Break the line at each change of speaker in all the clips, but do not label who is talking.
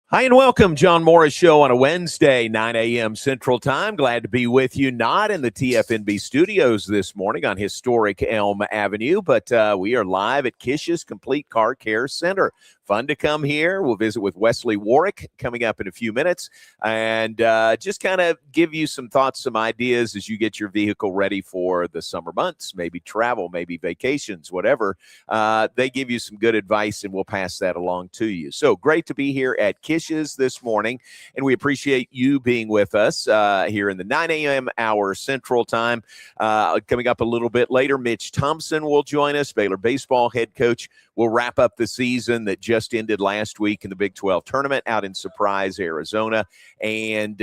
Hi and welcome, John Morris Show on a Wednesday, 9 a.m. Central Time. Glad to be with you, not in the TFNB studios this morning on historic Elm Avenue, but we are live at Kish's Complete Car Care Center. Fun to come here. We'll visit with Wesley Warwick coming up in a few minutes and just kind of give you some thoughts, some ideas as you get your vehicle ready for the summer months, maybe travel, maybe vacations, whatever. They give you some good advice, and we'll pass that along to you. So great to be here at Kish's this morning, and we appreciate you being with us here in the 9 a.m. hour Central Time. Coming up a little bit later, Mitch Thompson will join us, Baylor baseball head coach. We'll wrap up the season that just ended last week in the Big 12 tournament out in Surprise, Arizona. And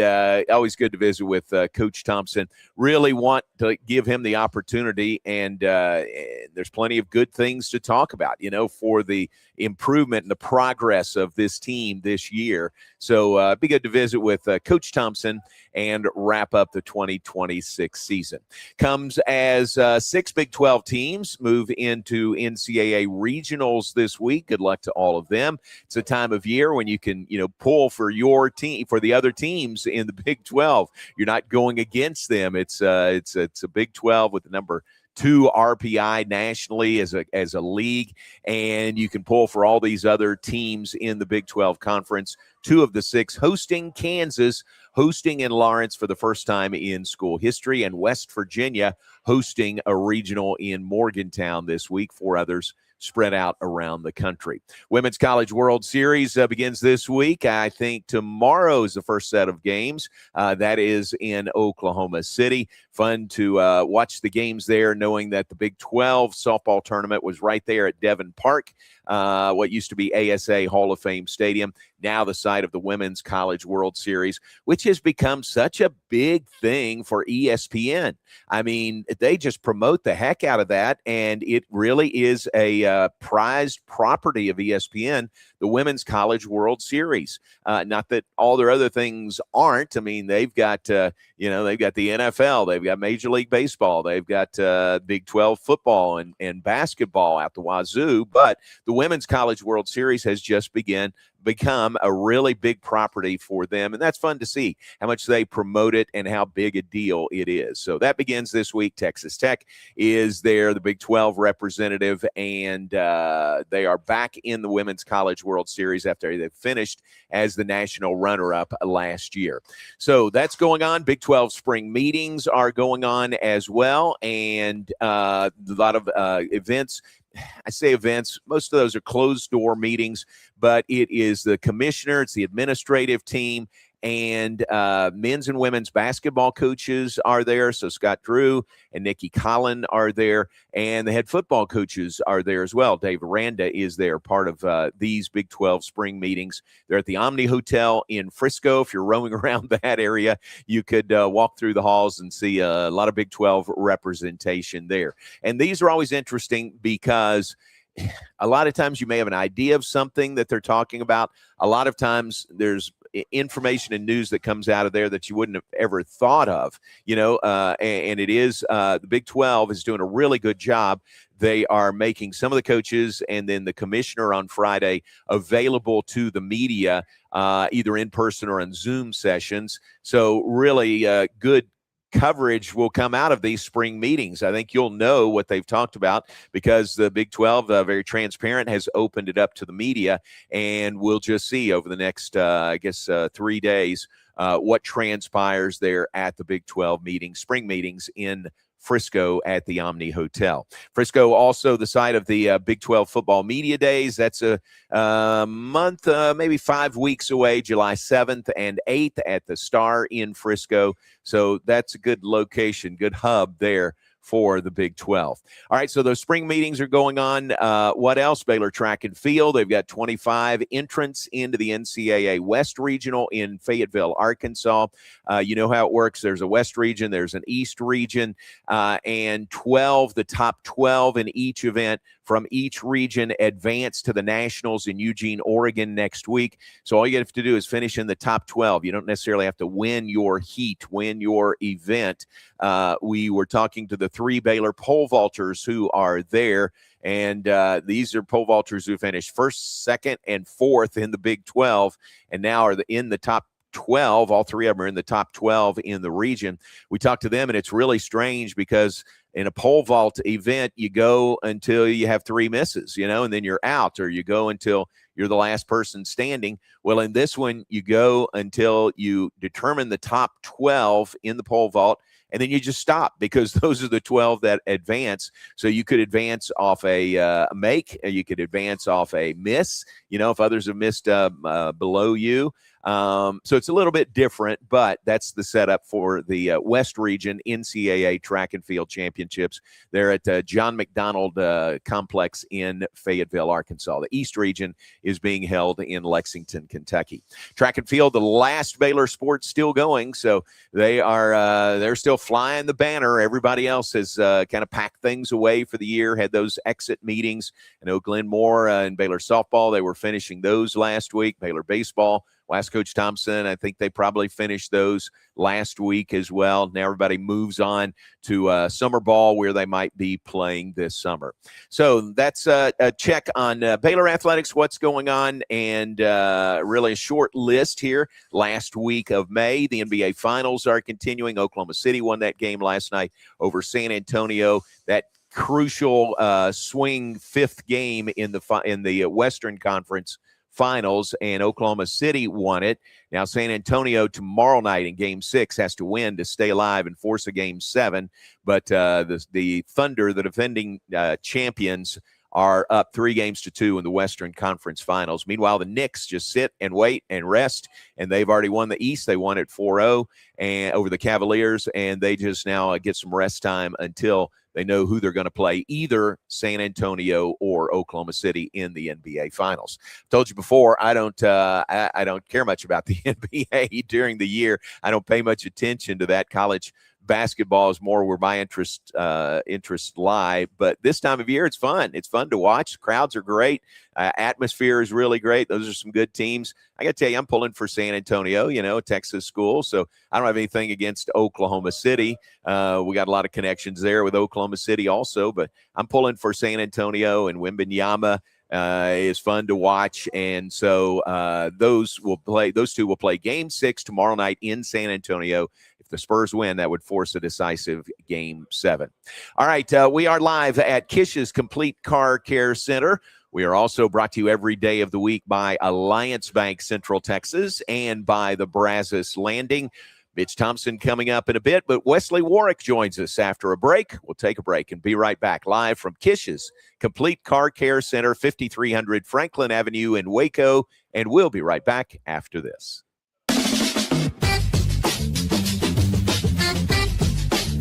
always good to visit with Coach Thompson. Really want to give him the opportunity, and there's plenty of good things to talk about, for the improvement and the progress of this team this year. So be good to visit with Coach Thompson and wrap up the 2026 season. Comes as 6 Big 12 teams move into NCAA regionals this week. Good luck to all of them. It's a time of year when you can, pull for your team, for the other teams in the Big 12. You're not going against them. It's a Big 12 with the number 2 RPI nationally as a league, and you can pull for all these other teams in the Big 12 conference. 2 of the 6 hosting Kansas, hosting in Lawrence for the first time in school history, and West Virginia hosting a regional in Morgantown this week. 4 others spread out around the country. Women's College World Series begins this week. I think tomorrow is the first set of games. That is in Oklahoma City. Fun to watch the games there, knowing that the Big 12 softball tournament was right there at Devon Park, what used to be ASA Hall of Fame Stadium, now the site of the Women's College World Series, which has become such a big thing for ESPN. I mean, they just promote the heck out of that, and it really is a prized property of ESPN, the Women's College World Series. Not that all their other things aren't. I mean, they've got, they've got the NFL, they've got Major League Baseball, they've got Big 12 football and basketball out the wazoo, but the Women's College World Series has just become a really big property for them, and that's fun to see how much they promote it and how big a deal it is. So that begins this week. Texas Tech is there, the Big 12 representative, and they are back in the Women's College World Series after they finished as the national runner-up last year. So that's going on. Big 12 spring meetings are going on as well, and a lot of events. I say events, most of those are closed-door meetings, but it is the commissioner, it's the administrative team, and men's and women's basketball coaches are there. So Scott Drew and Nikki Collin are there, and the head football coaches are there as well. Dave Aranda is there, part of these Big 12 spring meetings. They're at the Omni Hotel in Frisco. If you're roaming around that area, you could walk through the halls and see a lot of Big 12 representation there. And these are always interesting because a lot of times you may have an idea of something that they're talking about. A lot of times there's information and news that comes out of there that you wouldn't have ever thought of, and it is the Big 12 is doing a really good job. They are making some of the coaches and then the commissioner on Friday available to the media, either in person or on Zoom sessions. So really good coverage will come out of these spring meetings. I think you'll know what they've talked about because the Big 12, very transparent, has opened it up to the media, and we'll just see over the next, 3 days what transpires there at the Big 12 meetings, spring meetings in Frisco at the Omni Hotel. Frisco also the site of the Big 12 football media days. That's a month, maybe 5 weeks away, July 7th and 8th at the Star in Frisco. So that's a good location, good hub there for the Big 12. All right, so those spring meetings are going on. What else? Baylor Track and Field. They've got 25 entrants into the NCAA West Regional in Fayetteville, Arkansas. You know how it works. There's a West region, there's an East region, and the top 12 in each event from each region advance to the Nationals in Eugene, Oregon next week. So all you have to do is finish in the top 12. You don't necessarily have to win your heat, win your event. We were talking to the 3 Baylor pole vaulters who are there, And these are pole vaulters who finished first, second, and fourth in the Big 12, and now are in the top 12. All three of them are in the top 12 in the region. We talked to them, and it's really strange because in a pole vault event, you go until you have three misses, and then you're out, or you go until you're the last person standing. Well, in this one, you go until you determine the top 12 in the pole vault, and then you just stop because those are the 12 that advance. So you could advance off a make, you could advance off a miss, if others have missed below you. So it's a little bit different, but that's the setup for the West Region NCAA Track and Field Championships. They're at John McDonald Complex in Fayetteville, Arkansas. The East Region is being held in Lexington, Kentucky. Track and field, the last Baylor sport still going, so they're still flying the banner. Everybody else has kind of packed things away for the year, had those exit meetings. I know Glenn Moore and Baylor softball, they were finishing those last week. Baylor baseball, last Coach Thompson, I think they probably finished those last week as well. Now everybody moves on to summer ball where they might be playing this summer. So that's a check on Baylor athletics, what's going on, and really a short list here. Last week of May, the NBA Finals are continuing. Oklahoma City won that game last night over San Antonio. That crucial swing fifth game in the Western Conference Finals, and Oklahoma City won it. Now San Antonio tomorrow night in Game 6 has to win to stay alive and force a Game 7. But the Thunder, the defending champions, are up 3-2 in the Western Conference Finals. Meanwhile, the Knicks just sit and wait and rest, and they've already won the East. They won it 4-0 and over the Cavaliers, and they just now get some rest time until they know who they're going to play, either San Antonio or Oklahoma City in the NBA Finals. Told you before, I don't care much about the NBA during the year. I don't pay much attention to that. College basketball is more where my interests lie. But this time of year, it's fun. It's fun to watch. Crowds are great. Atmosphere is really great. Those are some good teams. I got to tell you, I'm pulling for San Antonio, a Texas school. So I don't have anything against Oklahoma City. We got a lot of connections there with Oklahoma City also. But I'm pulling for San Antonio, and Wembanyama is fun to watch. And so those two will play Game 6 tomorrow night in San Antonio. If the Spurs win, that would force a decisive Game 7. All right, we are live at Kish's Complete Car Care Center. We are also brought to you every day of the week by Alliance Bank Central Texas and by the Brazos Landing. Mitch Thompson coming up in a bit, but Wesley Warwick joins us after a break. We'll take a break and be right back live from Kish's Complete Car Care Center, 5300 Franklin Avenue in Waco, and we'll be right back after this.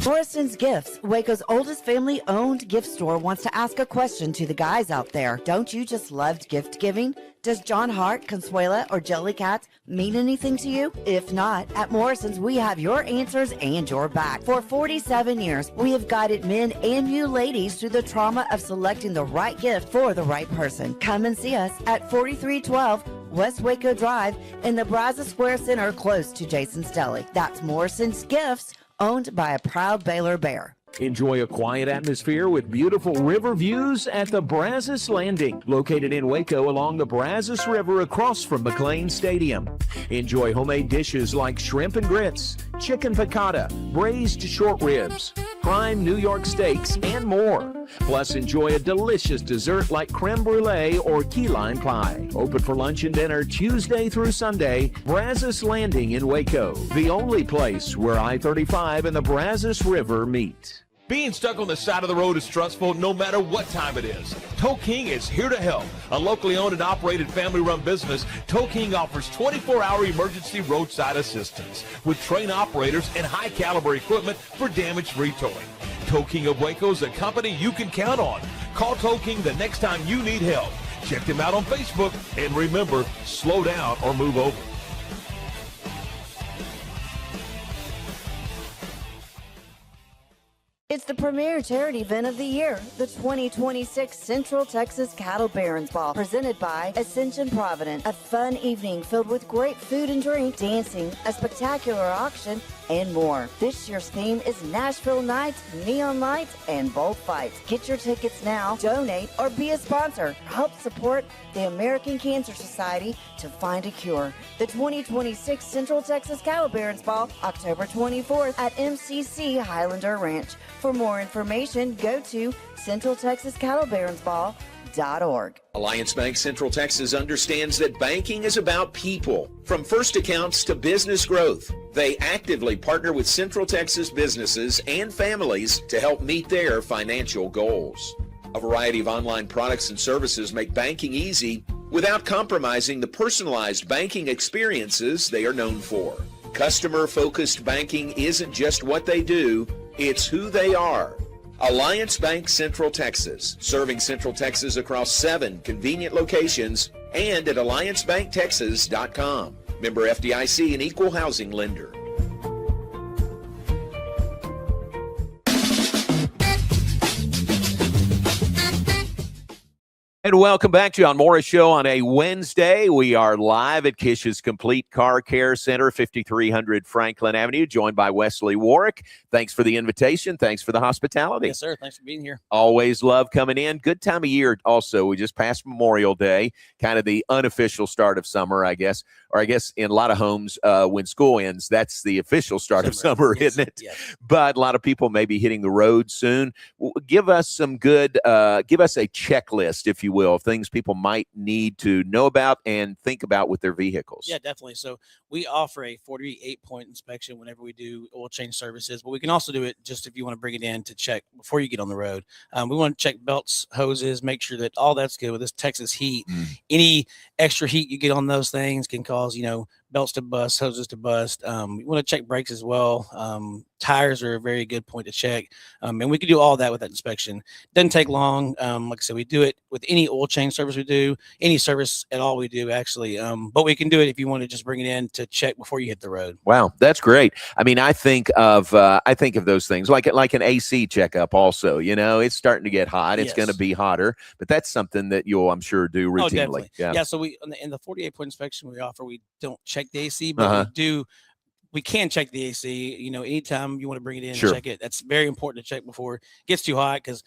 Morrison's Gifts, Waco's oldest family-owned gift store, wants to ask a question to the guys out there. Don't you just love gift giving? Does John Hart, Consuela, or Jellycat mean anything to you? If not, at Morrison's, we have your answers and your back. For 47 years, we have guided men and you ladies through the trauma of selecting the right gift for the right person. Come and see us at 4312 West Waco Drive in the Brazos Square Center, close to Jason's Deli. That's Morrison's Gifts, owned by a proud Baylor Bear.
Enjoy a quiet atmosphere with beautiful river views at the Brazos Landing, located in Waco along the Brazos River across from McLean Stadium. Enjoy homemade dishes like shrimp and grits, chicken piccata, braised short ribs, prime New York steaks, and more. Plus, enjoy a delicious dessert like creme brulee or key lime pie. Open for lunch and dinner Tuesday through Sunday. Brazos Landing in Waco, the only place where I-35 and the Brazos River meet.
Being stuck on the side of the road is stressful no matter what time it is. Tow King is here to help. A locally owned and operated family-run business, Tow King offers 24-hour emergency roadside assistance with trained operators and high-caliber equipment for damage-free towing. Tow King of Waco is a company you can count on. Call Tow King the next time you need help. Check them out on Facebook, and remember, slow down or move over.
It's It's the premier charity event of the year, the 2026 Central Texas Cattle Barons Ball, presented by Ascension Providence. A fun evening filled with great food and drink, dancing, a spectacular auction, and more. This year's theme is Nashville Nights, Neon Lights, and Bullfights. Get your tickets now, donate, or be a sponsor. Help support the American Cancer Society to find a cure. The 2026 Central Texas Cattle Barons Ball, October 24th at MCC Highlander Ranch. For more information, go to CentralTexasCattleBaronsBall.org.
Alliance Bank Central Texas understands that banking is about people. From first accounts to business growth, they actively partner with Central Texas businesses and families to help meet their financial goals. A variety of online products and services make banking easy without compromising the personalized banking experiences they are known for. Customer-focused banking isn't just what they do, it's who they are. Alliance Bank Central Texas, serving Central Texas across 7 convenient locations and at alliancebanktexas.com. Member FDIC and equal housing lender.
And welcome back to John Morris Show on a Wednesday. We are live at Kish's Complete Car Care Center, 5300 Franklin Avenue, joined by Wesley Warwick. Thanks for the invitation. Thanks for the hospitality.
Yes, sir. Thanks for being here.
Always love coming in. Good time of year also. We just passed Memorial Day, kind of the unofficial start of summer, I guess. Or I guess in a lot of homes, when school ends, that's the official start of summer,
yes,
isn't it?
Yes.
But a lot of people may be hitting the road soon. Give us some good, give us a checklist, if you will, of things people might need to know about and think about with their vehicles.
Yeah, definitely. So we offer a 48-point inspection whenever we do oil change services, but we can also do it just if you want to bring it in to check before you get on the road. We want to check belts, hoses, make sure that all that's good with this Texas heat. Any extra heat you get on those things can cause, belts to bust, hoses to bust. We want to check brakes as well. Tires are a very good point to check. And we can do all that with that inspection. Doesn't take long. Like I said, we do it with any oil change service we do, any service at all we do, actually. But we can do it if you want to just bring it in to check before you hit the road.
Wow, that's great. I mean, I think of those things like an AC checkup also. It's starting to get hot. It's going to be hotter, but that's something that you'll, I'm sure, do routinely.
Definitely. Yeah. So in the 48-point inspection we offer, we don't check the AC, but we can check the AC, anytime you want to bring it in and check it. That's very important to check before it gets too hot, because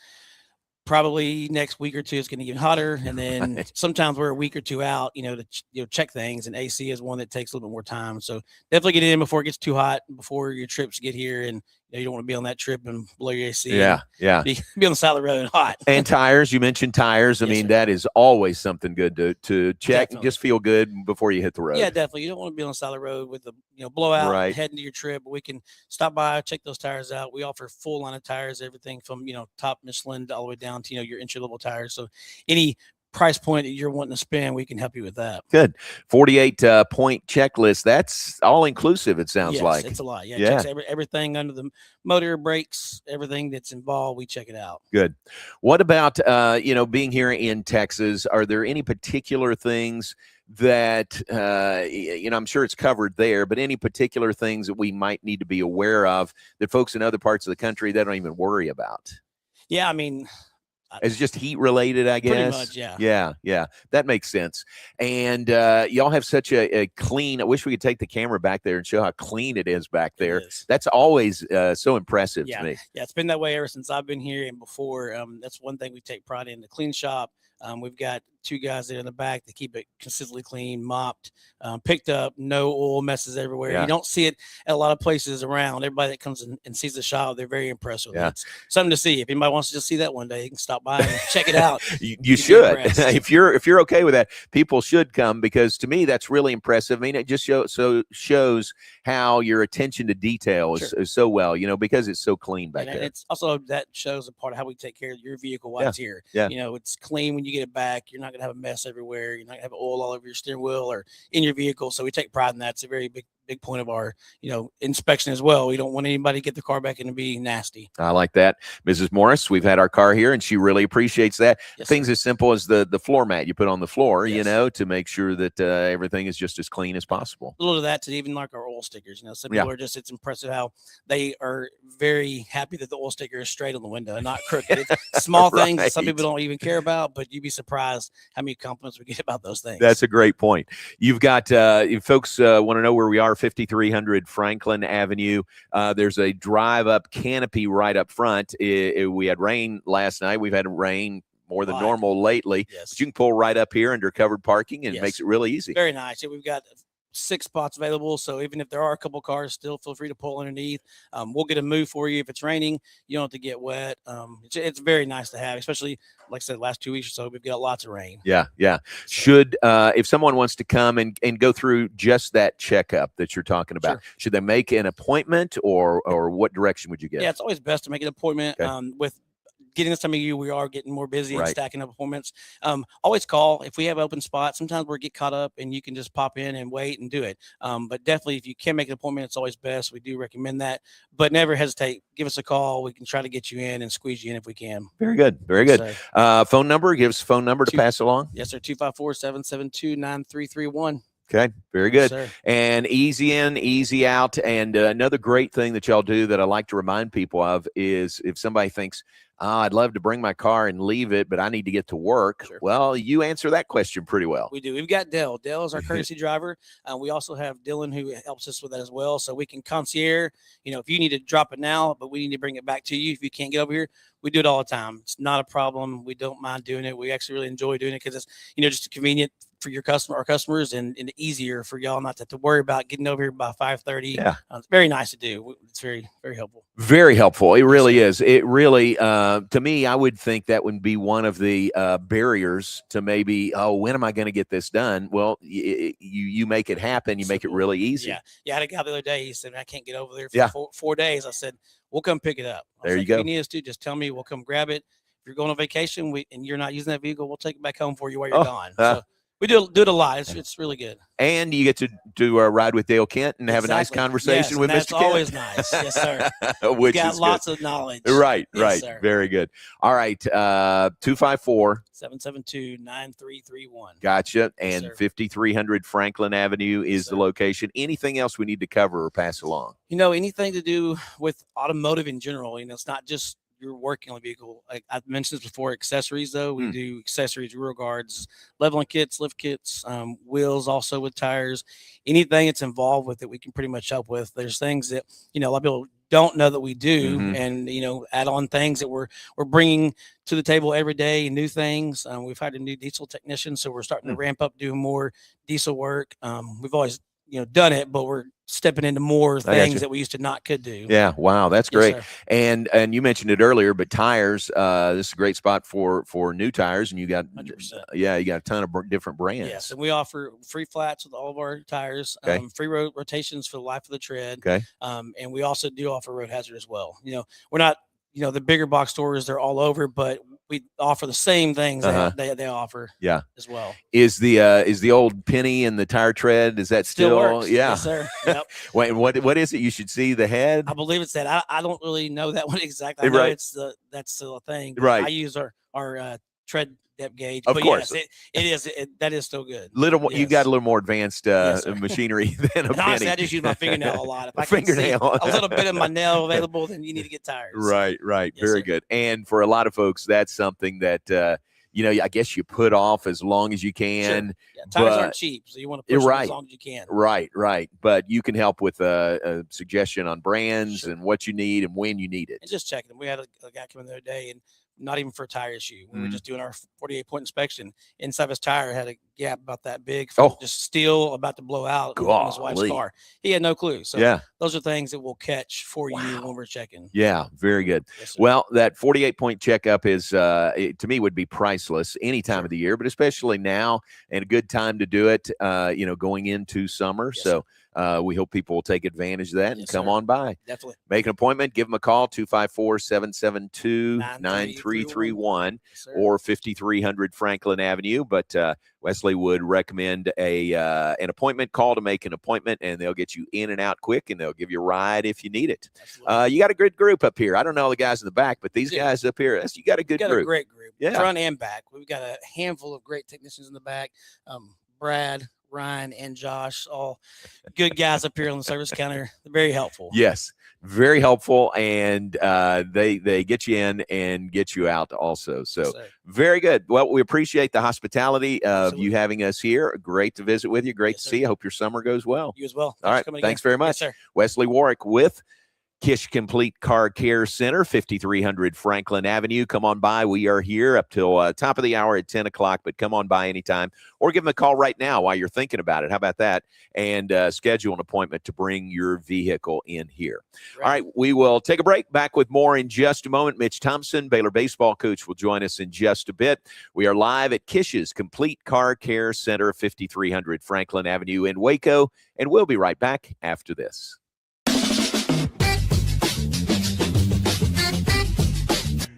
probably next week or two it's going to get hotter. And then sometimes we're a week or two out, to check things, and AC is one that takes a little bit more time. So definitely get it in before it gets too hot, before your trips get here, and you don't want to be on that trip and blow your AC. Be on the side of the road and hot. And tires,
you mentioned tires. I mean, that is always something good to check. Definitely. Just feel good before you hit the road.
Yeah, definitely. You don't want to be on the side of the road with the blowout heading to your trip. But we can stop by, check those tires out. We offer full line of tires, everything from top Michelin all the way down to your entry level tires. So any price point that you're wanting to spend, we can help you with that.
Good. 48-point checklist. That's all inclusive, it sounds like.
It's a lot. Yeah. Checks everything under the motor, brakes, everything that's involved. We check it out.
Good. What about, being here in Texas? Are there any particular things that, I'm sure it's covered there, but any particular things that we might need to be aware of that folks in other parts of the country, they don't even worry about?
Yeah. I mean,
it's just heat related, I guess.
Pretty much,
yeah. That makes sense. And y'all have such a clean. I wish we could take the camera back there and show how clean it is back there. That's always so impressive to me.
Yeah, it's been that way ever since I've been here and before. That's one thing we take pride in, the clean shop. We've got 2 guys there in the back that keep it consistently clean, mopped, picked up, no oil messes everywhere. You don't see it at a lot of places around. Everybody that comes in and sees the shop, they're very impressed with it. It's something to see. If anybody wants to just see that one day, you can stop by and check it out.
You should. If you're okay with that, people should come, because to me that's really impressive. I mean, it just shows how your attention to detail is so well, because it's so clean back there.
It's also, that shows a part of how we take care of your vehicle while it's here. It's clean when you get it back. You're not going to have a mess everywhere. You're not going to have oil all over your steering wheel or in your vehicle. So we take pride in that. It's a very big point of our, inspection as well. We don't want anybody to get the car back and to be nasty.
I like that. Mrs. Morris, we've had our car here and she really appreciates that. Things as simple as the floor mat you put on the floor, to make sure that everything is just as clean as possible.
A little of that to even like our oil stickers. Some people are just, it's impressive how they are very happy that the oil sticker is straight on the window and not crooked. It's small things that some people don't even care about, but you'd be surprised how many compliments we get about those things.
That's a great point. You've got, if folks want to know where we are, 5300 Franklin Avenue. There's a drive-up canopy right up front. We had rain last night. We've had rain more than normal lately.
Yes.
But you can pull right up here under covered parking, and it makes it really easy.
Very nice. Yeah, we've got 6 spots available, so even if there are a couple cars, still feel free to pull underneath. We'll get a move for you if it's raining. You don't have to get wet. It's very nice to have, especially like I said, last 2 weeks or so we've got lots of rain.
Yeah. Should if someone wants to come and go through just that checkup that you're talking about, should they make an appointment, or what direction would you get?
Yeah, it's always best to make an appointment. With getting this time of year, we are getting more busy and stacking up appointments. Always call if we have open spots. Sometimes we'll get caught up and you can just pop in and wait and do it. But definitely, if you can make an appointment, it's always best. We do recommend that, but never hesitate. Give us a call. We can try to get you in and squeeze you in if we can.
Very good. Very good. Phone number, give us a phone number to pass along.
Yes, sir. 254-772-9331.
Okay, very good.
Yes,
and easy in, easy out. And another great thing that y'all do that I like to remind people of is if somebody thinks, I'd love to bring my car and leave it, but I need to get to work. Well, you answer that question pretty well.
We do. We've got Dell. Dell is our courtesy driver. We also have Dylan who helps us with that as well. So we can concierge, if you need to drop it now, but we need to bring it back to you. If you can't get over here, we do it all the time. It's not a problem. We don't mind doing it. We actually really enjoy doing it because it's, just convenient for your customers and easier for y'all not to have to worry about getting over here by 5:30.
Yeah.
It's very nice to do. It's very, very helpful.
Very helpful. It really is. It really, to me, I would think that would be one of the barriers to maybe, when am I going to get this done? Well, you make it happen. You make it really easy.
Yeah. I had a guy the other day. He said, I can't get over there for 4 days. I said, we'll come pick it up.
There you go.
If you need us to, just tell me. We'll come grab it. If you're going on vacation and you're not using that vehicle, we'll take it back home for you while you're gone. So we do it a lot. It's really good.
And you get to do a ride with Dale Kent and have a nice conversation with Mr. Kent.
That's always nice. Yes, sir.
Which
got
is
lots
good.
of knowledge.
Right.
Sir.
Very good. All right.
254-772-9331.
Gotcha. And 5300 Franklin Avenue is the location. Anything else we need to cover or pass along?
Anything to do with automotive in general. It's not just you're working on a vehicle. I've mentioned this before. Accessories, though, we do accessories, rear guards, leveling kits, lift kits, wheels, also with tires. Anything that's involved with it, we can pretty much help with. There's things that a lot of people don't know that we do, and add on things that we're bringing to the table every day, new things. We've hired a new diesel technician, so we're starting to ramp up doing more diesel work. We've always done it, but we're stepping into more things that we used to not could do.
Yeah. Wow. That's great.
Yes,
and you mentioned it earlier, but tires, this is a great spot for new tires, and you got,
100%.
You got a ton of different brands.
Yes. And we offer free flats with all of our tires, free rotations for the life of the tread.
Okay.
And we also do offer road hazard as well. We're not, the bigger box stores, they're all over, but we offer the same things that they offer as well.
Is the old penny and the tire tread, is that still
works?
Yeah.
Yes, sir. Yep.
Wait, what is it? You should see the head.
I believe it's that. I don't really know that one exactly. I know that's still a thing.
Right.
I use our tread depth gauge.
Of course.
Yes, that is still good.
You got a little more advanced machinery than a penny.
Honestly, I just use my fingernail a lot. If I can see a little bit of my nail available, then you need to get tires.
Right.
Yes,
Very
sir.
good. And for a lot of folks, that's something that I guess you put off as long as you can.
Sure. Yeah, tires aren't cheap, so you want to push them as long as you can.
Right. But you can help with a suggestion on brands and what you need and when you need it.
And just checking them. We had a guy come in the other day, and not even for a tire issue. We were just doing our 48-point inspection. Inside of his tire had a gap about that big, just steel about to blow out on his wife's car. He had no clue. So those are things that we'll catch for you when we're checking.
Yeah, very good.
Yes,
well, that 48-point checkup is, to me, would be priceless any time of the year, but especially now, and a good time to do it, going into summer. So we hope people will take advantage of that and come on by.
Definitely.
Make an appointment. Give them a call, 254-772-9331 or 5300 Franklin Avenue. But Wesley would recommend an appointment call to make an appointment, and they'll get you in and out quick, and they'll give you a ride if you need it. You got a good group up here. I don't know the guys in the back, but these guys up here, you got a good group.
A great group,
yeah.
Front and back. We've got a handful of great technicians in the back. Brad, Ryan and Josh, all good guys up here on the service counter. Very helpful.
Yes, very helpful, and they get you in and get you out also. So very good. Well, we appreciate the hospitality of you having us here. Great to visit with you. Great to see you. Hope your summer goes well.
You as well.
All right. Thanks very much.
Yes, sir.
Wesley Warwick with Kish Complete Car Care Center, 5300 Franklin Avenue. Come on by. We are here up till top of the hour at 10 o'clock, but come on by anytime or give them a call right now while you're thinking about it. How about that? And schedule an appointment to bring your vehicle in here. Right. All right, we will take a break. Back with more in just a moment. Mitch Thompson, Baylor baseball coach, will join us in just a bit. We are live at Kish's Complete Car Care Center, 5300 Franklin Avenue in Waco, and we'll be right back after this.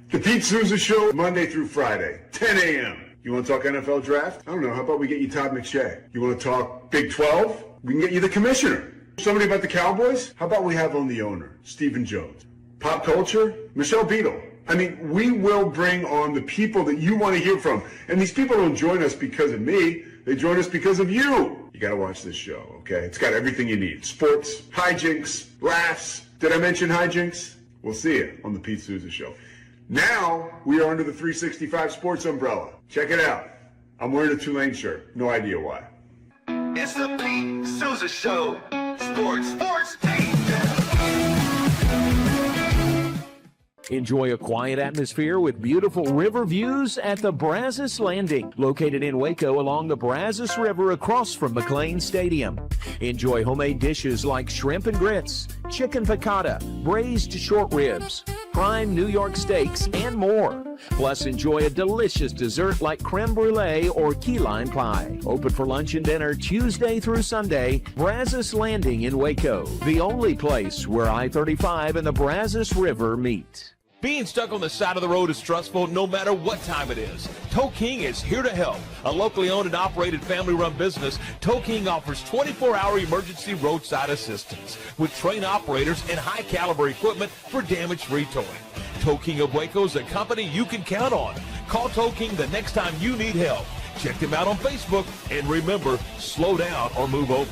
The Pete Souza Show, Monday through Friday, 10 a.m. You want to talk NFL draft? I don't know. How about we get you Todd McShay? You want to talk Big 12? We can get you the commissioner. Somebody about the Cowboys? How about we have on the owner, Stephen Jones? Pop culture? Michelle Beadle. I mean, we will bring on the people that you want to hear from. And these people don't join us because of me. They join us because of you. You got to watch this show, okay? It's got everything you need. Sports, hijinks, laughs. Did I mention hijinks? We'll see you on the Pete Souza Show. Now, we are under the 365 Sports umbrella. Check it out. I'm wearing a Tulane shirt. No idea why.
It's the Pete Souza Show. Sports, team.
Enjoy a quiet atmosphere with beautiful river views at the Brazos Landing, located in Waco along the Brazos River across from McLean Stadium. Enjoy homemade dishes like shrimp and grits, chicken piccata, braised short ribs, prime New York steaks, and more. Plus, enjoy a delicious dessert like creme brulee or key lime pie. Open for lunch and dinner Tuesday through Sunday. Brazos Landing in Waco, the only place where I-35 and the Brazos River meet.
Being stuck on the side of the road is stressful no matter what time it is. Tow King is here to help. A locally owned and operated family-run business, Tow King offers 24-hour emergency roadside assistance with trained operators and high-caliber equipment for damage-free towing. Tow King of Waco is a company you can count on. Call Tow King the next time you need help. Check them out on Facebook, and remember, slow down or move over.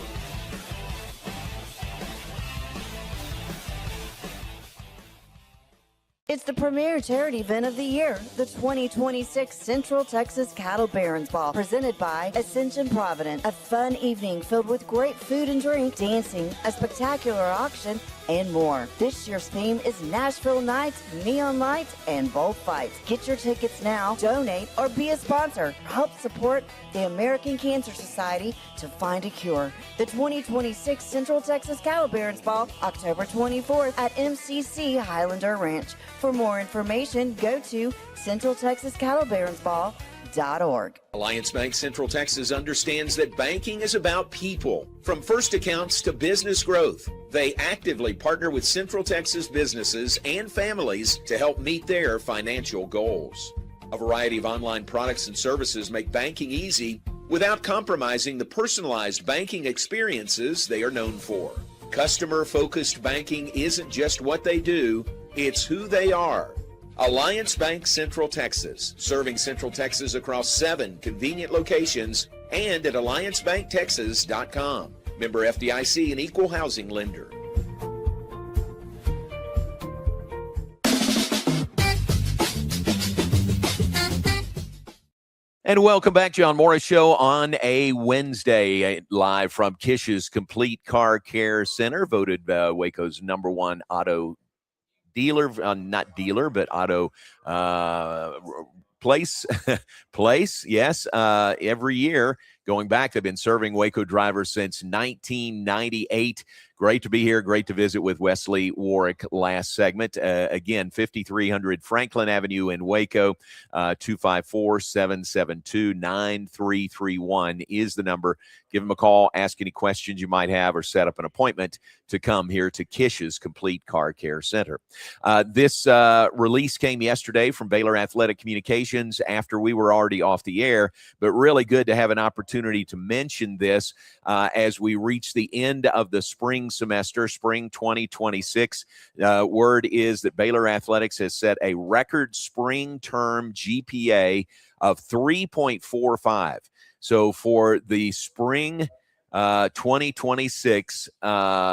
It's the premier charity event of the year, the 2026 Central Texas Cattle Barons Ball, presented by Ascension Providence. A fun evening filled with great food and drink, dancing, a spectacular auction, and more. This year's theme is Nashville Nights, Neon Lights, and Bullfights. Get your tickets now, donate, or be a sponsor. Help support the American Cancer Society to find a cure. The 2026 Central Texas Cattle Barons Ball, October 24th at MCC Highlander Ranch. For more information, go to CentralTexasCattleBaronsBall.org.
Alliance Bank Central Texas understands that banking is about people. From first accounts to business growth, they actively partner with Central Texas businesses and families to help meet their financial goals. A variety of online products and services make banking easy without compromising the personalized banking experiences they are known for. Customer-focused banking isn't just what they do, it's who they are. Alliance Bank Central Texas, serving Central Texas across 7 convenient locations and at alliancebanktexas.com. Member FDIC and equal housing lender.
And welcome back, John Morris Show on a Wednesday, live from Kish's Complete Car Care Center, voted Waco's #1 auto dealer, not dealer, but auto place, yes, every year. Going back, they've been serving Waco drivers since 1998. Great to be here. Great to visit with Wesley Warwick last segment. Again, 5300 Franklin Avenue in Waco, 254-772-9331 is the number. Give them a call, ask any questions you might have, or set up an appointment to come here to Kish's Complete Car Care Center. This release came yesterday from Baylor Athletic Communications after we were already off the air, but really good to have an opportunity to mention this as we reach the end of the spring spring semester, spring 2026. Word is that Baylor Athletics has set a record spring term GPA of 3.45. So for the spring 2026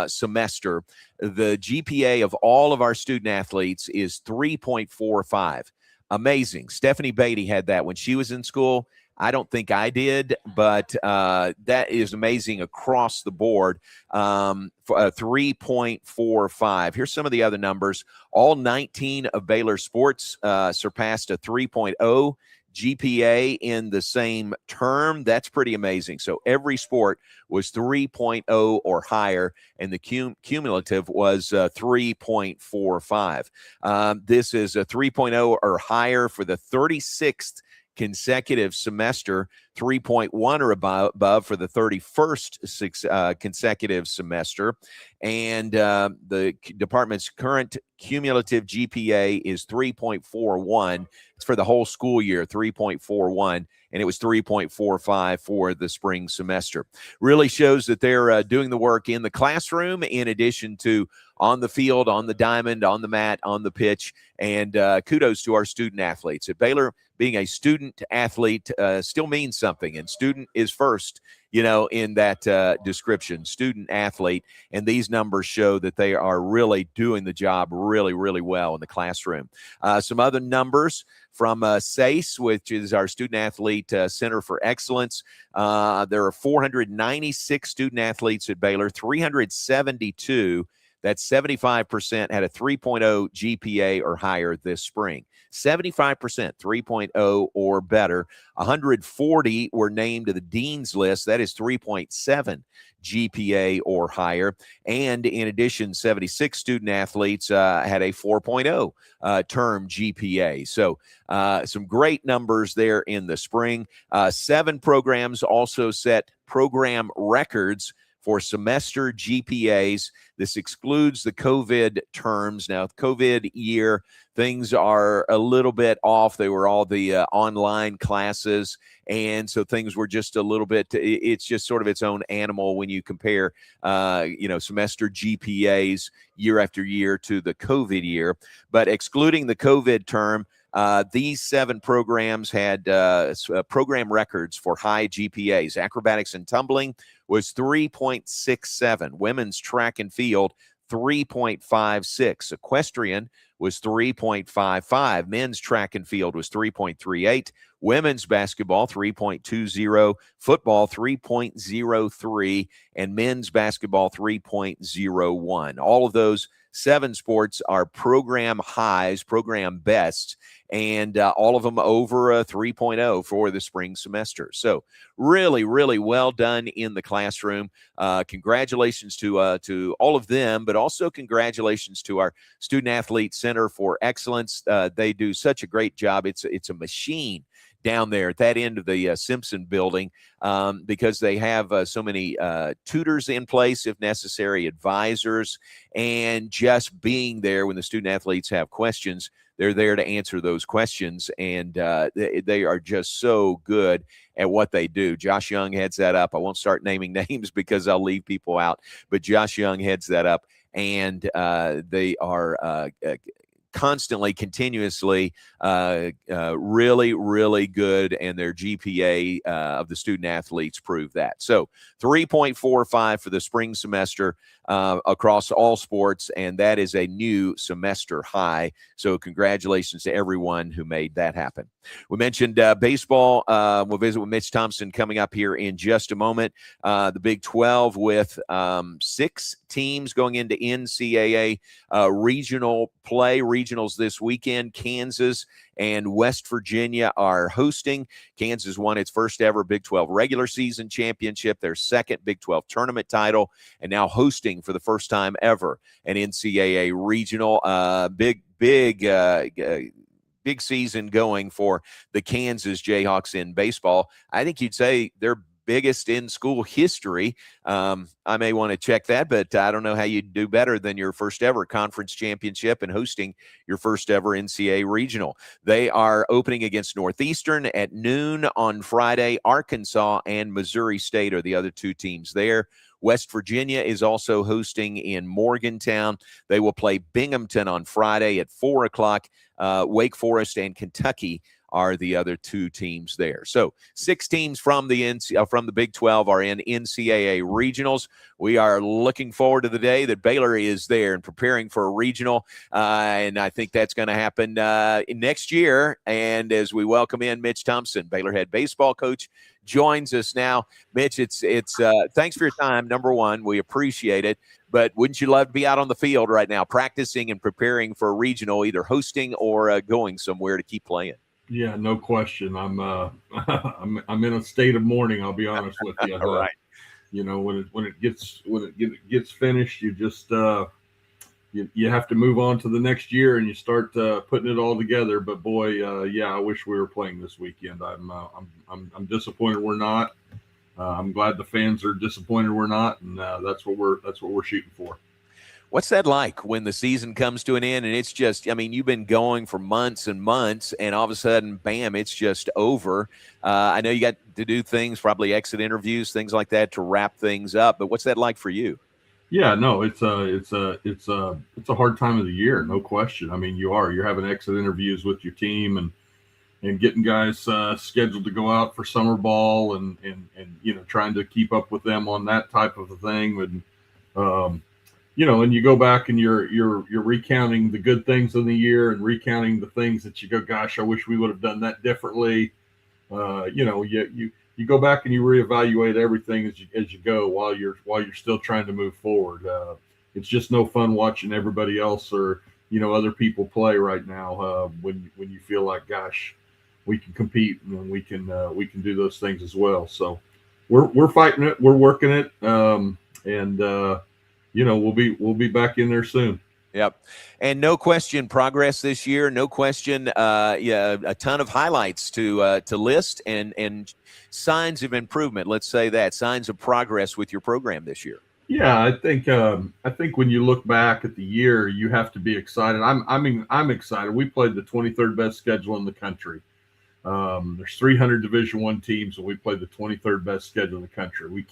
semester, the GPA of all of our student athletes is 3.45. Amazing. Stephanie Beatty had that when she was in school. I don't think I did, but that is amazing across the board. For 3.45. Here's some of the other numbers. All 19 of Baylor sports surpassed a 3.0 GPA in the same term. That's pretty amazing. So every sport was 3.0 or higher, and the cumulative was 3.45. This is a 3.0 or higher for the 36th consecutive semester, 3.1 or above for the 31st consecutive semester. And the department's current cumulative GPA is 3.41. It's for the whole school year, 3.41, and it was 3.45 for the spring semester. Really shows that they're doing the work in the classroom in addition to on the field, on the diamond, on the mat, on the pitch, and kudos to our student athletes. At Baylor, being a student athlete still means something, and student is first, in that description, student athlete, and these numbers show that they are really doing the job really, really well in the classroom. Some other numbers from SACE, which is our Student Athlete Center for Excellence. There are 496 student athletes at Baylor, 372. That's 75% had a 3.0 GPA or higher this spring. 75%, 3.0 or better. 140 were named to the Dean's List. That is 3.7 GPA or higher. And in addition, 76 student athletes had a 4.0 term GPA. So some great numbers there in the spring. 7 programs also set program records for semester GPAs. This excludes the COVID terms. Now, COVID year, things are a little bit off. They were all the online classes, and so things were just a little bit, it's just sort of its own animal when you compare, semester GPAs year after year to the COVID year. But excluding the COVID term, these 7 programs had program records for high GPAs. Acrobatics and tumbling was 3.67. Women's track and field, 3.56. Equestrian was 3.55. Men's track and field was 3.38. Women's basketball, 3.20. Football, 3.03. And men's basketball, 3.01. All of those 7 sports are program highs, program bests, and all of them over a 3.0 for the spring semester. So really, really well done in the classroom. Congratulations to all of them, but also congratulations to our Student Athlete Center for Excellence. They do such a great job. It's a machine down there at that end of the Simpson building because they have so many tutors in place, if necessary, advisors, and just being there when the student athletes have questions, they're there to answer those questions, and they are just so good at what they do. Josh Young heads that up. I won't start naming names because I'll leave people out, but Josh Young heads that up, and they are constantly, continuously, really, really good, and their GPA of the student athletes prove that. So 3.45 for the spring semester across all sports, and that is a new semester high. So congratulations to everyone who made that happen. We mentioned baseball. We'll visit with Mitch Thompson coming up here in just a moment. The Big 12 with 6 teams going into NCAA regional play. Regionals this weekend. Kansas and West Virginia are hosting. Kansas won its first ever Big 12 regular season championship, their second Big 12 tournament title, and now hosting for the first time ever an NCAA regional. Big season going for the Kansas Jayhawks in baseball. I think you'd say they're biggest in school history. I may want to check that, but I don't know how you'd do better than your first ever conference championship and hosting your first ever NCAA regional. They are opening against Northeastern at noon on Friday. Arkansas and Missouri State are the other 2 teams there. West Virginia is also hosting in Morgantown. They will play Binghamton on Friday at 4 o'clock. Wake Forest and Kentucky are the other two teams there. So 6 teams from the Big 12 are in NCAA regionals. We are looking forward to the day that Baylor is there and preparing for a regional, and I think that's going to happen next year. And as we welcome in Mitch Thompson, Baylor head baseball coach, joins us now. Mitch, it's thanks for your time. Number one, we appreciate it. But wouldn't you love to be out on the field right now, practicing and preparing for a regional, either hosting or going somewhere to keep playing?
Yeah, no question. I'm I'm in a state of mourning. I'll be honest with you.
All right.
You know, when it gets finished, you just you have to move on to the next year and you start putting it all together. But boy, yeah, I wish we were playing this weekend. I'm disappointed we're not. I'm glad the fans are disappointed we're not, and that's what we're shooting for.
What's that like when the season comes to an end and it's just, I mean, you've been going for months and months and all of a sudden, bam, it's just over. I know you got to do things, probably exit interviews, things like that to wrap things up. But what's that like for you?
Yeah, no, it's a hard time of the year, no question. I mean, you're having exit interviews with your team and getting guys scheduled to go out for summer ball and you know, trying to keep up with them on that type of a thing. And you know, and you go back and you're recounting the good things in the year and recounting the things that you go, gosh, I wish we would have done that differently. You know, you go back and you reevaluate everything as you go while you're still trying to move forward. It's just no fun watching everybody else or, you know, other people play right now when you feel like, gosh, we can compete and we can do those things as well. So we're fighting it, we're working it, and you know, we'll be back in there soon.
Yep. And no question, progress this year. No question, a ton of highlights to list and signs of improvement. Let's say that signs of progress with your program this year.
Yeah, I think when you look back at the year, you have to be excited. I'm excited. We played the 23rd best schedule in the country. There's 300 Division I teams, and we played the 23rd best schedule in the country. We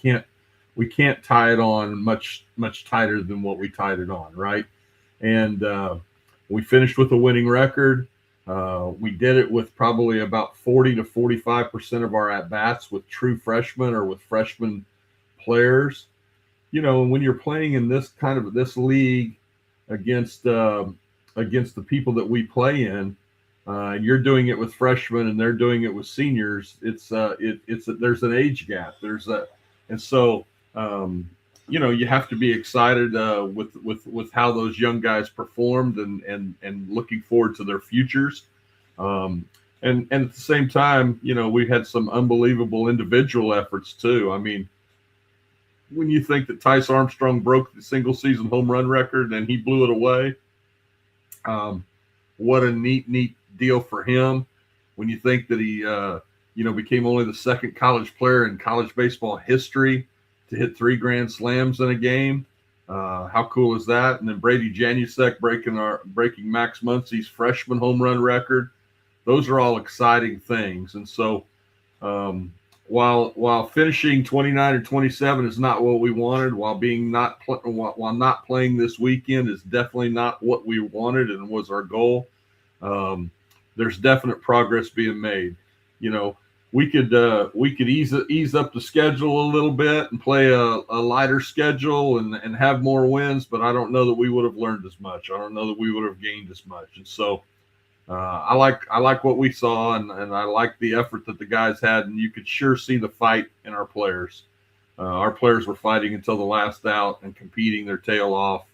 can't tie it on much tighter than what we tied it on, right? And we finished with a winning record. We did it with probably about 40 to 45% of our at-bats with true freshmen or with freshman players. You know, when you're playing in this league against the people that we play in, and you're doing it with freshmen and they're doing it with seniors, there's an age gap. You know, you have to be excited with how those young guys performed and looking forward to their futures. And at the same time, you know, we had some unbelievable individual efforts too. I mean, when you think that Tice Armstrong broke the single season home run record and he blew it away, what a neat deal for him. When you think that he, you know, became only the second college player in college baseball history to hit 3 grand slams in a game. How cool is that? And then Brady Janusek breaking Max Muncy's freshman home run record. Those are all exciting things. And so while finishing 29 or 27 is not what we wanted, while not playing this weekend is definitely not what we wanted and was our goal, there's definite progress being made. You know, we could ease up the schedule a little bit and play a lighter schedule and have more wins, but I don't know that we would have learned as much. I don't know that we would have gained as much. And so I like what we saw, and I like the effort that the guys had, and you could sure see the fight in our players. Our players were fighting until the last out and competing their tail off,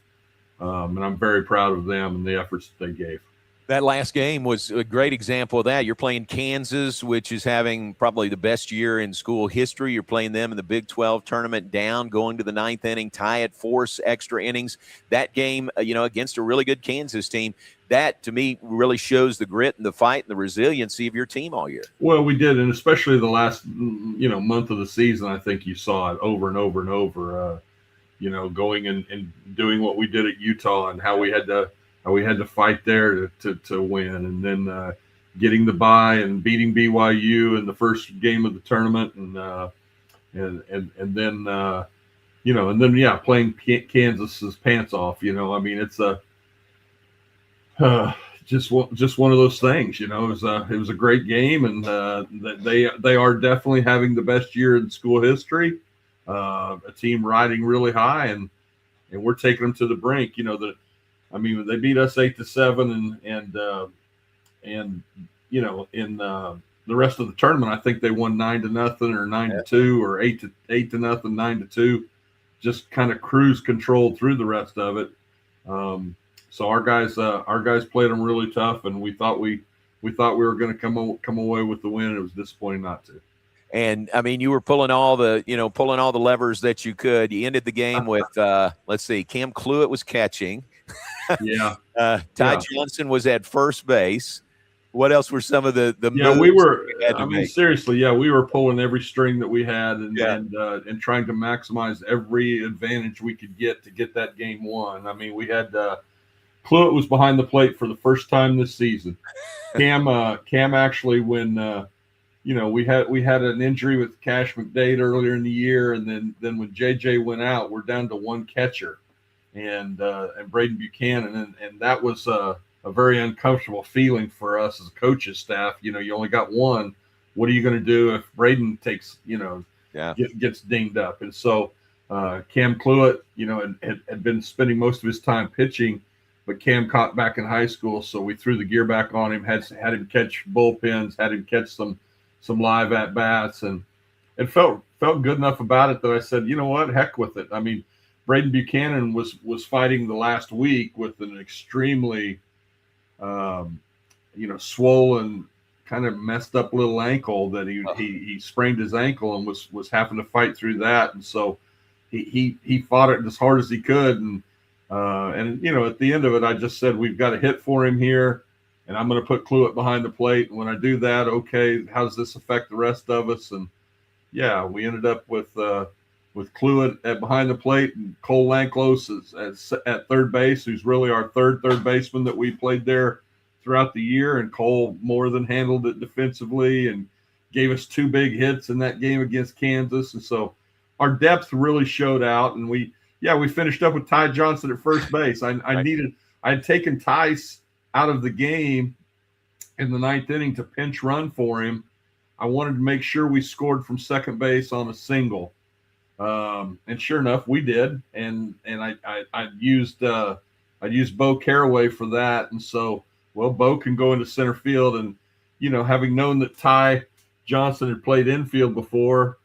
and I'm very proud of them and the efforts that they gave.
That last game was a great example of that. You're playing Kansas, which is having probably the best year in school history. You're playing them in the Big 12 tournament down, going to the 9th inning, tie it, force extra innings. That game, you know, against a really good Kansas team, that to me really shows the grit and the fight and the resiliency of your team all year.
Well, we did, and especially the last, you know, month of the season, I think you saw it over and over and over. You know, going and doing what we did at Utah and how we had to fight there to win, and then getting the bye and beating BYU in the first game of the tournament, and then and then playing Kansas's pants off. I mean, it's just one of those things. It was a great game, and they are definitely having the best year in school history. A team riding really high, and we're taking them to the brink. They beat us 8-7, and in the rest of the tournament, I think they won 9-0 or 9-2 or 8-0, 9-2, just kind of cruise control through the rest of it. So our guys played them really tough, and we thought we were going to come away with the win. It was disappointing not to.
And I mean, you were pulling all the levers that you could. You ended the game with let's see, Cam Cluett was catching.
Yeah.
Ty Johnson was at first base. What else were some of the moves
we were.
make?
Seriously, we were pulling every string that we had and trying to maximize every advantage we could get to get that game won. I mean, we had Cluett was behind the plate for the first time this season. Cam actually, when we had an injury with Cash McDade earlier in the year, and then when JJ went out, we're down to one catcher, and Braden Buchanan, and that was a very uncomfortable feeling for us as a coach's staff. You only got one. What are you going to do if Braden takes, gets dinged up? And so Cam Cluett, had been spending most of his time pitching, but Cam caught back in high school, so we threw the gear back on him, had him catch bullpens, had him catch some live at bats, and it felt good enough about it that I said, you know what, heck with it. I mean, Braden Buchanan was fighting the last week with an extremely swollen, kind of messed up little ankle that he sprained his ankle and was having to fight through that. And so he fought it as hard as he could. And at the end of it, I just said, we've got a hit for him here, and I'm going to put Cluett behind the plate. And when I do that, okay, how does this affect the rest of us? And we ended up with Cluett at behind the plate, and Cole Lanklos at third base, who's really our third baseman that we played there throughout the year. And Cole more than handled it defensively and gave us 2 big hits in that game against Kansas. And so our depth really showed out, and we finished up with Ty Johnson at first base. I had taken Tice out of the game in the 9th inning to pinch run for him. I wanted to make sure we scored from second base on a single. And sure enough, we did. And I used Bo Caraway for that. And so, Bo can go into center field, and, having known that Ty Johnson had played infield before,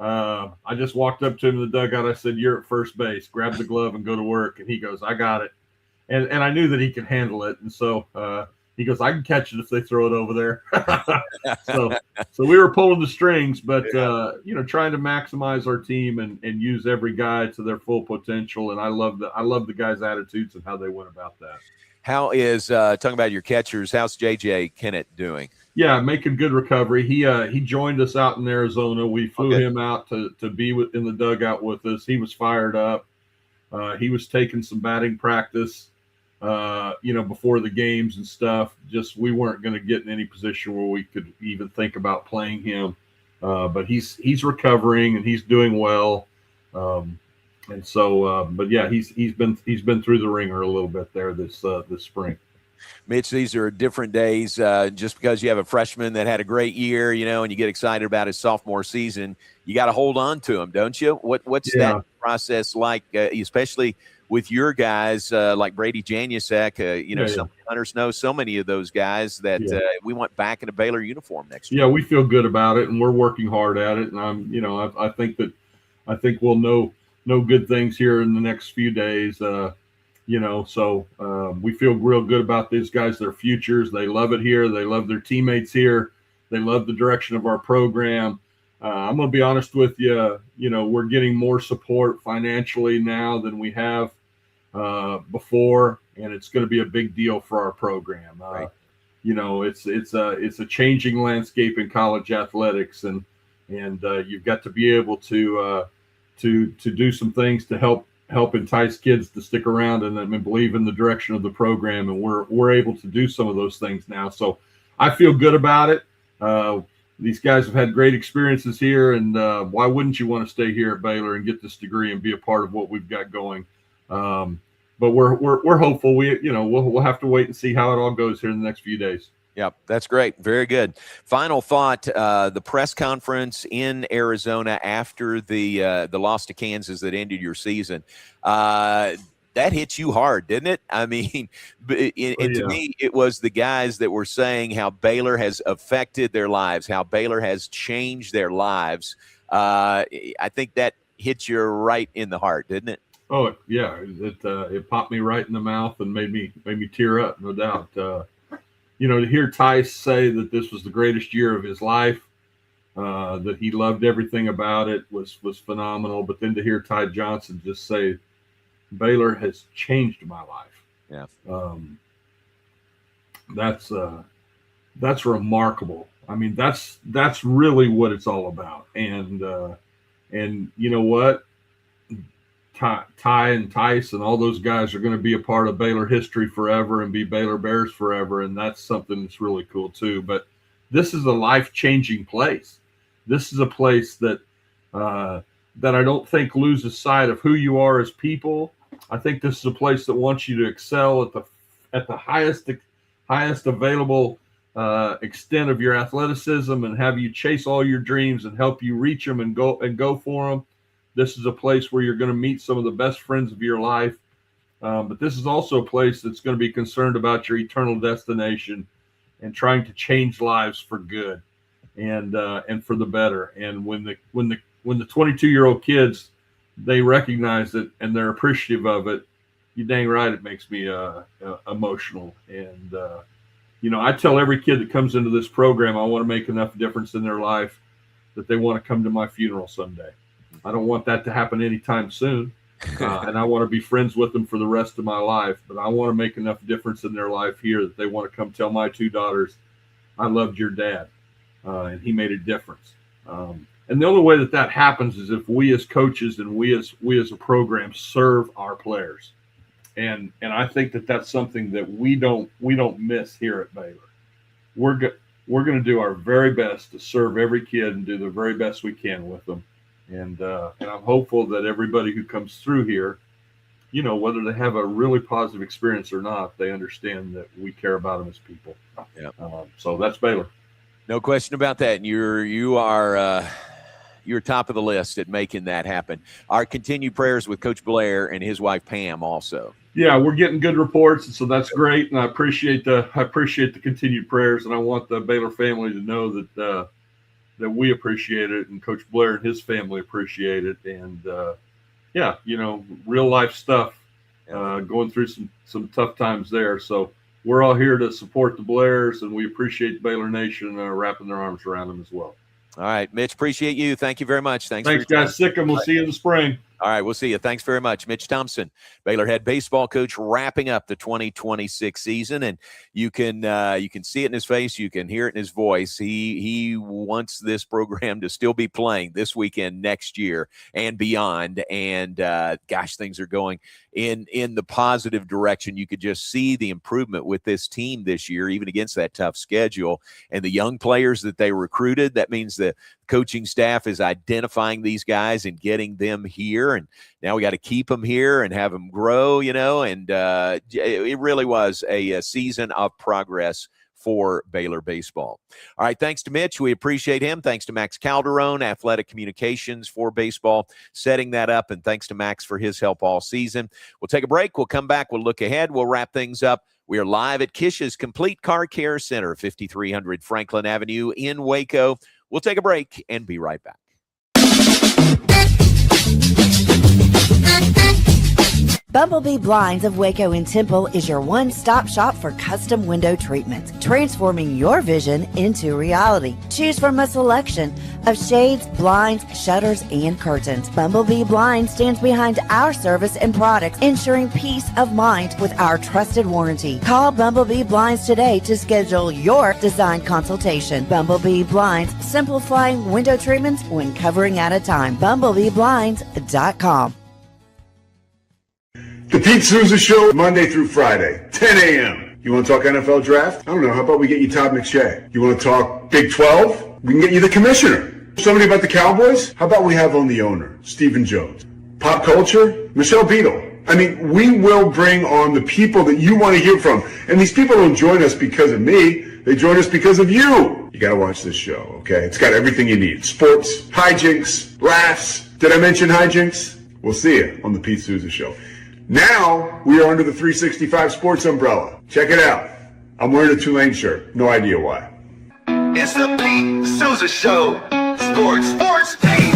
I just walked up to him in the dugout. I said, "You're at first base. Grab the glove and go to work." And he goes, "I got it." And I knew that he could handle it. And so he goes, "I can catch it if they throw it over there." So we were pulling the strings, but trying to maximize our team and use every guy to their full potential. And I love the guys' attitudes and how they went about that.
How is talking about your catchers? How's JJ Kennett doing?
Yeah, making good recovery. He joined us out in Arizona. We flew him out to be in the dugout with us. He was fired up. He was taking some batting practice, before the games and stuff. Just we weren't going to get in any position where we could even think about playing him. But he's recovering and he's doing well. And so, he's been through the ringer a little bit there this spring.
Mitch, these are different days. Just because you have a freshman that had a great year, and you get excited about his sophomore season, you got to hold on to him, don't you? What's that process like, especially with your guys like Brady Janusek? Some hunters know so many of those guys that we want back in a Baylor uniform next year.
Yeah, we feel good about it, and we're working hard at it. And I think we'll know good things here in the next few days. So we feel real good about these guys, their futures. They love it here. They love their teammates here. They love the direction of our program. I'm going to be honest with you. We're getting more support financially now than we have before, and it's going to be a big deal for our program.
Right.
It's a changing landscape in college athletics, and you've got to be able to do some things to help entice kids to stick around and believe in the direction of the program. And we're able to do some of those things now. So I feel good about it. these guys have had great experiences here, and why wouldn't you want to stay here at Baylor and get this degree and be a part of what we've got going? But we're hopeful. We'll have to wait and see how it all goes here in the next few days.
Yep, that's great. Very good. Final thought: the press conference in Arizona after the loss to Kansas that ended your season. That hit you hard, didn't it? I mean, to me, it was the guys that were saying how Baylor has affected their lives, how Baylor has changed their lives. I think that hit you right in the heart, didn't it?
Oh yeah, it popped me right in the mouth and made me tear up, no doubt. To hear Tice say that this was the greatest year of his life, that he loved everything about it was phenomenal. But then to hear Ty Johnson just say, Baylor has changed my life.
Yeah.
That's remarkable. I mean, that's really what it's all about. And you know what? Ty and Tice and all those guys are going to be a part of Baylor history forever and be Baylor Bears forever. And that's something that's really cool too. But this is a life-changing place. This is a place that I don't think loses sight of who you are as people. I think this is a place that wants you to excel at the highest available extent of your athleticism and have you chase all your dreams and help you reach them and go for them. This is a place where you're going to meet some of the best friends of your life. But this is also a place that's going to be concerned about your eternal destination and trying to change lives for good and for the better. And when the 22-year-old kids, they recognize it and they're appreciative of it, you dang right it makes me emotional. And I tell every kid that comes into this program I want to make enough difference in their life that they want to come to my funeral someday. I don't want that to happen anytime soon, and I want to be friends with them for the rest of my life, but I want to make enough difference in their life here that they want to come tell my two daughters, I loved your dad, and he made a difference. And the only way that happens is if we as coaches and we as a program serve our players. And I think that's something that we don't miss here at Baylor. We're going to do our very best to serve every kid and do the very best we can with them. And I'm hopeful that everybody who comes through here, whether they have a really positive experience or not, they understand that we care about them as people.
Yeah.
So that's Baylor.
No question about that. And you're top of the list at making that happen. Our continued prayers with Coach Blair and his wife Pam also.
Yeah, we're getting good reports, and so that's great. And I appreciate the continued prayers, and I want the Baylor family to know that we appreciate it, and Coach Blair and his family appreciate it. And real life stuff, going through some tough times there. So we're all here to support the Blairs, and we appreciate the Baylor Nation wrapping their arms around them as well.
All right, Mitch, appreciate you. Thank you very much. Thanks
guys. Sick 'em. We'll see you in the spring.
All right, we'll see you. Thanks very much. Mitch Thompson, Baylor head baseball coach, wrapping up the 2026 season, and you can see it in his face, you can hear it in his voice. He wants this program to still be playing this weekend, next year, and beyond. And gosh, things are going in the positive direction. You could just see the improvement with this team this year, even against that tough schedule, and the young players that they recruited. That means the coaching staff is identifying these guys and getting them here, and now we got to keep them here and have them grow, and it really was a season of progress for Baylor baseball. All right, thanks to Mitch. We appreciate him. Thanks to Max Calderon, Athletic Communications for baseball, setting that up, and thanks to Max for his help all season. We'll take a break. We'll come back. We'll look ahead. We'll wrap things up. We are live at Kish's Complete Car Care Center, 5300 Franklin Avenue in Waco. We'll take a break and be right back.
Bumblebee Blinds of Waco and Temple is your one-stop shop for custom window treatment, transforming your vision into reality. Choose from a selection of shades, blinds, shutters, and curtains. Bumblebee Blinds stands behind our service and products, ensuring peace of mind with our trusted warranty. Call Bumblebee Blinds today to schedule your design consultation. Bumblebee Blinds, simplifying window treatments one covering at a time. BumblebeeBlinds.com.
The Pete Souza Show, Monday through Friday, 10 a.m. You want to talk NFL draft? I don't know. How about we get you Todd McShay? You want to talk Big 12? We can get you the commissioner. Somebody about the Cowboys? How about we have on the owner, Stephen Jones? Pop culture? Michelle Beadle. I mean, we will bring on the people that you want to hear from. And these people don't join us because of me. They join us because of you. You got to watch this show, okay? It's got everything you need. Sports, hijinks, laughs. Did I mention hijinks? We'll see you on the Pete Souza Show. Now, we are under the 365 Sports umbrella. Check it out. I'm wearing a Tulane shirt. No idea why.
It's the Pete Souza Show. Sports, Pete.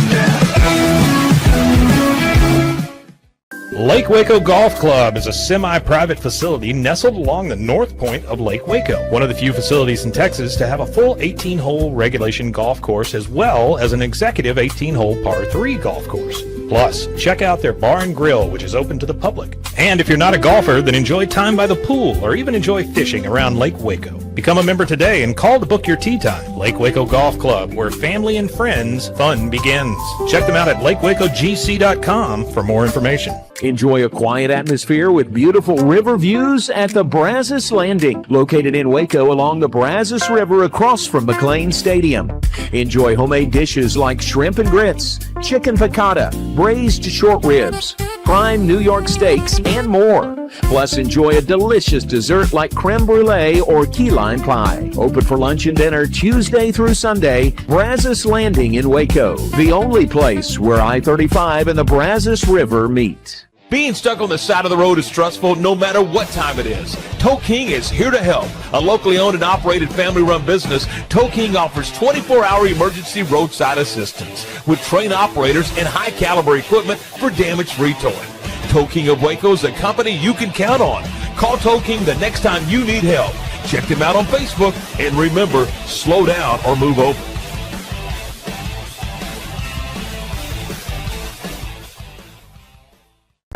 Lake Waco Golf Club is a semi-private facility nestled along the north point of Lake Waco, one of the few facilities in Texas to have a full 18-hole regulation golf course as well as an executive 18-hole par 3 golf course. Plus, check out their bar and grill, which is open to the public. And if you're not a golfer, then enjoy time by the pool or even enjoy fishing around Lake Waco. Become a member today and call to book your tee time. Lake Waco Golf Club, where family and friends fun begins. Check them out at lakewacogc.com for more information.
Enjoy a quiet atmosphere with beautiful river views at the Brazos Landing, located in Waco along the Brazos River across from McLean Stadium. Enjoy homemade dishes like shrimp and grits, chicken piccata, braised short ribs, prime New York steaks, and more. Plus, enjoy a delicious dessert like creme brulee or key lime pie. Open for lunch and dinner Tuesday through Sunday. Brazos Landing in Waco, the only place where I-35 and the Brazos River meet.
Being stuck on the side of the road is stressful no matter what time it is. Tow King is here to help. A locally owned and operated family-run business, Tow King offers 24-hour emergency roadside assistance with trained operators and high-caliber equipment for damage-free towing. Tow King of Waco is a company you can count on. Call Tow King the next time you need help. Check them out on Facebook, and remember, slow down or move over.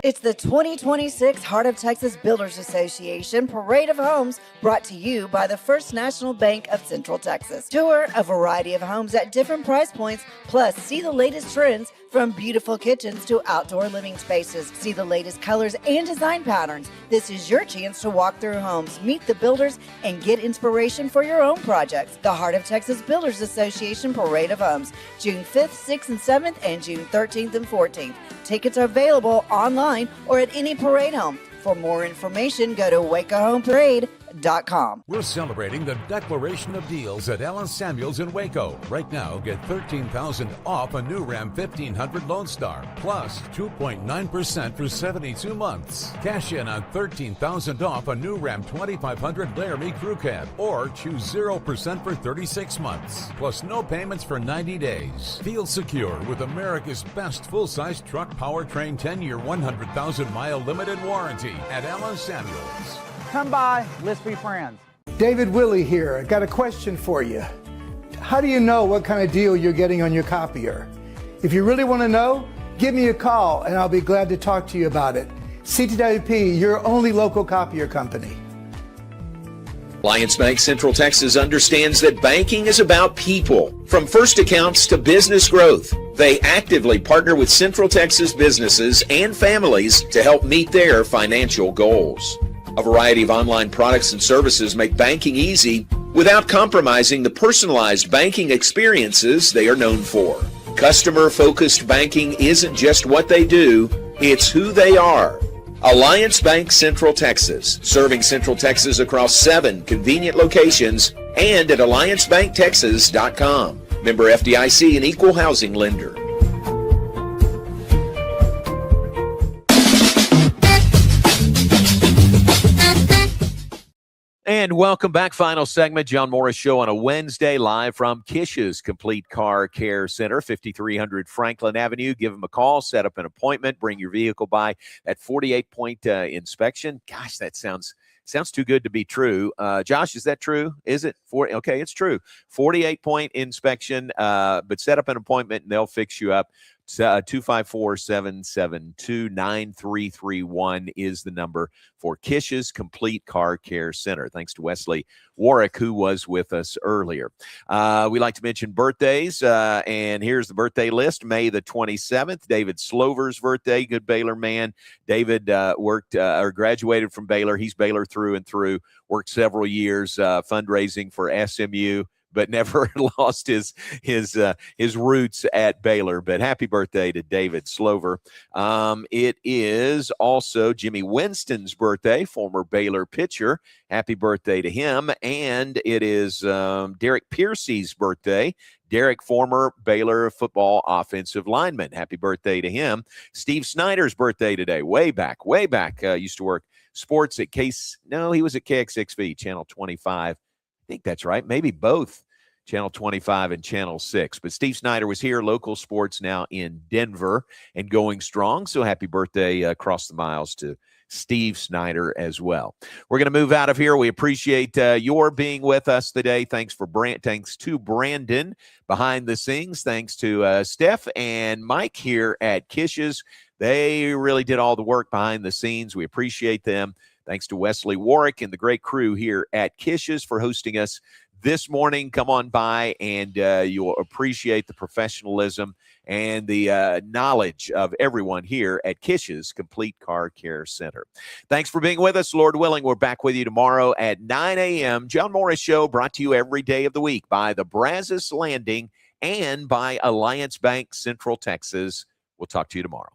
It's the 2026 Heart of Texas Builders Association Parade of Homes, brought to you by the First National Bank of Central Texas. Tour a variety of homes at different price points, plus see the latest trends from beautiful kitchens to outdoor living spaces. See the latest colors and design patterns. This is your chance to walk through homes, meet the builders, and get inspiration for your own projects. The Heart of Texas Builders Association Parade of Homes, June 5th, 6th, and 7th, and June 13th and 14th. Tickets are available online or at any parade home. For more information, go to wacohomeparade.com.
We're celebrating the Declaration of Deals at Allen Samuels in Waco. Right now, get $13,000 off a new Ram 1500 Lone Star, plus 2.9% for 72 months. Cash in on $13,000 off a new Ram 2500 Laramie Crew Cab, or choose 0% for 36 months, plus no payments for 90 days. Feel secure with America's best full-size truck powertrain 10-year, 100,000-mile limited warranty at Allen Samuels.
Come by, let's be friends. David Willey here. I got a question for you. How do you know what kind of deal you're getting on your copier? If you really want to know, give me a call and I'll be glad to talk to you about it. CTWP, your only local copier company.
Alliance Bank Central Texas understands that banking is about people. From first accounts to business growth, they actively partner with Central Texas businesses and families to help meet their financial goals. A variety of online products and services make banking easy without compromising the personalized banking experiences they are known for. Customer-focused banking isn't just what they do, it's who they are. Alliance Bank Central Texas, serving Central Texas across 7 convenient locations and at alliancebanktexas.com. Member FDIC, an equal housing lender.
And welcome back. Final segment, John Morris Show on a Wednesday, live from Kish's Complete Car Care Center, 5300 Franklin Avenue. Give them a call, set up an appointment, bring your vehicle by. That 48-point inspection. Gosh, that sounds too good to be true. Josh, is that true? Is it? Okay, it's true. 48-point inspection, but set up an appointment and they'll fix you up. 254-772-9331 is the number for Kish's Complete Car Care Center. Thanks to Wesley Warwick, who was with us earlier. We like to mention birthdays, and here's the birthday list. May the 27th, David Slover's birthday, good Baylor man. David graduated from Baylor. He's Baylor through and through, worked several years fundraising for SMU. but never lost his roots at Baylor. But happy birthday to David Slover. It is also Jimmy Winston's birthday, former Baylor pitcher. Happy birthday to him. And it is Derek Piercy's birthday. Derek, former Baylor football offensive lineman. Happy birthday to him. Steve Snyder's birthday today. Way back. Used to work sports at he was at KXXV, Channel 25. I think that's right. Maybe both Channel 25 and Channel 6. But Steve Snyder was here, local sports now in Denver and going strong. So happy birthday across the miles to Steve Snyder as well. We're going to move out of here. We appreciate your being with us today. Thanks to Brandon behind the scenes. Thanks to Steph and Mike here at Kish's. They really did all the work behind the scenes. We appreciate them. Thanks to Wesley Warwick and the great crew here at Kish's for hosting us this morning. Come on by and you'll appreciate the professionalism and the knowledge of everyone here at Kish's Complete Car Care Center. Thanks for being with us. Lord willing, we're back with you tomorrow at 9 a.m. John Morris Show brought to you every day of the week by the Brazos Landing and by Alliance Bank Central Texas. We'll talk to you tomorrow.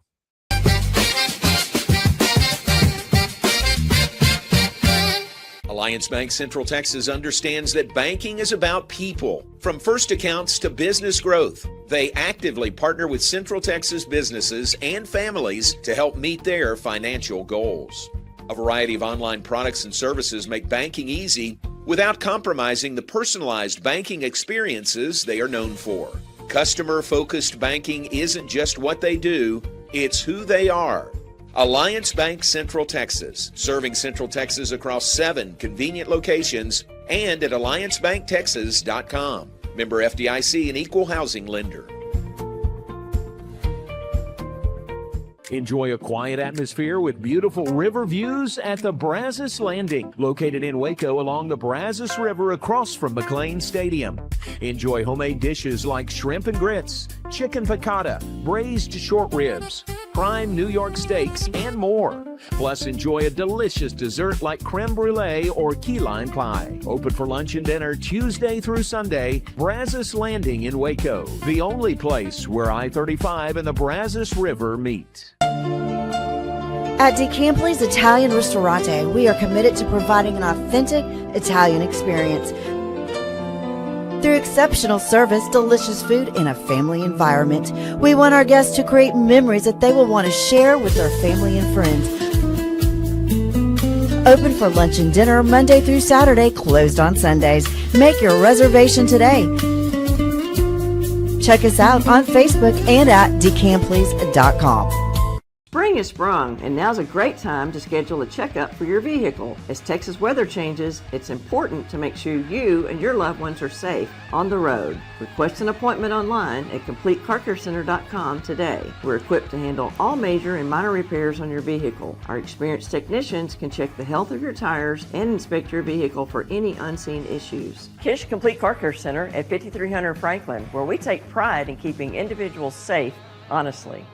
Alliance Bank Central Texas understands that banking is about people. From first accounts to business growth, they actively partner with Central Texas businesses and families to help meet their financial goals. A variety of online products and services make banking easy without compromising the personalized banking experiences they are known for. Customer-focused banking isn't just what they do, it's who they are. Alliance Bank Central Texas, serving Central Texas across 7 convenient locations and at alliancebanktexas.com. Member FDIC and equal housing lender.
Enjoy a quiet atmosphere with beautiful river views at the Brazos Landing, located in Waco along the Brazos River across from McLean Stadium. Enjoy homemade dishes like shrimp and grits, chicken piccata, braised short ribs, prime New York steaks, and more. Plus, enjoy a delicious dessert like creme brulee or key lime pie. Open for lunch and dinner Tuesday through Sunday. Brazos Landing in Waco, the only place where I-35 and the Brazos River meet.
At DeCampley's Italian Ristorante, we are committed to providing an authentic Italian experience. Through exceptional service, delicious food, and a family environment, we want our guests to create memories that they will want to share with their family and friends. Open for lunch and dinner Monday through Saturday, closed on Sundays. Make your reservation today. Check us out on Facebook and at decampleys.com.
Spring has sprung, and now's a great time to schedule a checkup for your vehicle. As Texas weather changes, it's important to make sure you and your loved ones are safe on the road. Request an appointment online at CompleteCarCareCenter.com today. We're equipped to handle all major and minor repairs on your vehicle. Our experienced technicians can check the health of your tires and inspect your vehicle for any unseen issues. Kish Complete Car Care Center at 5300 Franklin, where we take pride in keeping individuals safe honestly.